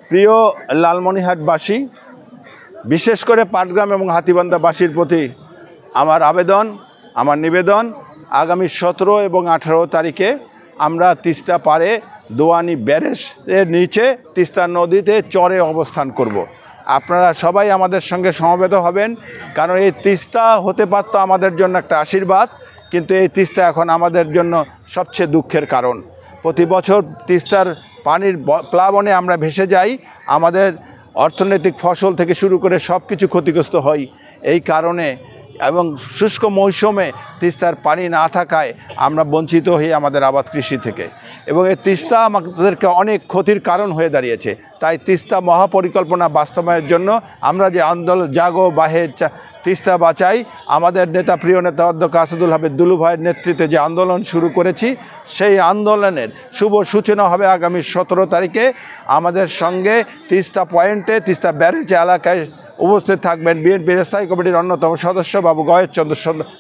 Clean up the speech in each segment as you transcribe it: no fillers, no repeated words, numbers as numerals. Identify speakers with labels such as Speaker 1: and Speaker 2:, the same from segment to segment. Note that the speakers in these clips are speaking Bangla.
Speaker 1: প্রিয় লালমনিরহাটবাসী, বিশেষ করে পাটগ্রাম এবং হাতীবান্ধাবাসীর প্রতি আমার আবেদন, আমার নিবেদন, আগামী 17 এবং 18 তারিখে আমরা তিস্তা পাড়ে দোয়ানি ব্যারেজের নিচে তিস্তা নদীতে চরে অবস্থান করব। আপনারা সবাই আমাদের সঙ্গে সমবেত হবেন, কারণ এই তিস্তা হতে পারত আমাদের জন্য একটা আশীর্বাদ, কিন্তু এই তিস্তা এখন আমাদের জন্য সবচেয়ে দুঃখের কারণ। প্রতি বছর তিস্তার পানির প্লাবনে আমরা ভেসে যাই, আমাদের অর্থনৈতিক ফসল থেকে শুরু করে সব কিছু ক্ষতিগ্রস্ত হয়। এই কারণে এবং শুষ্ক মৌসুমে তিস্তার পানি না থাকায় আমরা বঞ্চিত হই আমাদের আবাদ কৃষি থেকে, এবং এই তিস্তা আমাদেরকে অনেক ক্ষতির কারণ হয়ে দাঁড়িয়েছে। তাই তিস্তা মহাপরিকল্পনা বাস্তবায়নের জন্য আমরা যে আন্দোলন জাগো বাহে তিস্তা বাঁচাই, আমাদের নেতা, প্রিয় নেতা অধ্যক্ষ আসাদুল হাবিব দুলু ভাইয়ের নেতৃত্বে যে আন্দোলন শুরু করেছি, সেই আন্দোলনের শুভ সূচনা হবে আগামী 17 তারিখে। আমাদের সঙ্গে তিস্তা পয়েন্টে, তিস্তা ব্যারেজ এলাকায় উপস্থিত থাকবেন বিএনপির স্থায়ী কমিটির অন্যতম সদস্য বাবু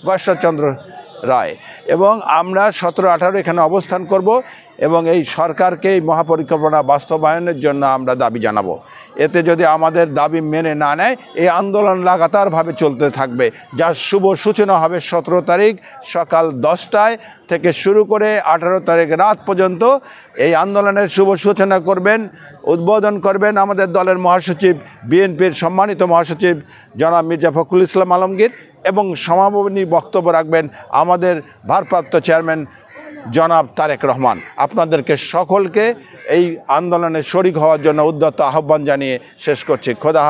Speaker 1: গয়েশ্বরচন্দ্র রায়, এবং আমরা 17-18 এখানে অবস্থান করব এবং এই সরকারকে এই মহাপরিকল্পনা বাস্তবায়নের জন্য আমরা দাবি জানাবো। এতে যদি আমাদের দাবি মেনে না নেয়, এই আন্দোলন লাগাতারভাবে চলতে থাকবে, যার শুভ সূচনা হবে 17 তারিখ সকাল 10টায় থেকে শুরু করে 18 তারিখ রাত পর্যন্ত। এই আন্দোলনের শুভ সূচনা করবেন, উদ্বোধন করবেন আমাদের দলের মহাসচিব, বিএনপির সম্মানিত মহাসচিব জনাব মির্জা ফখরুল ইসলাম আলমগীর, এবং সমাপনী বক্তব্য রাখবেন আমাদের ভারপ্রাপ্ত চেয়ারম্যান জনাব তারেক রহমান। আপনাদেরকে সকলকে এই আন্দোলনে শরিক হওয়ার জন্য উদ্যত আহ্বান জানিয়ে শেষ করছি। খোদা।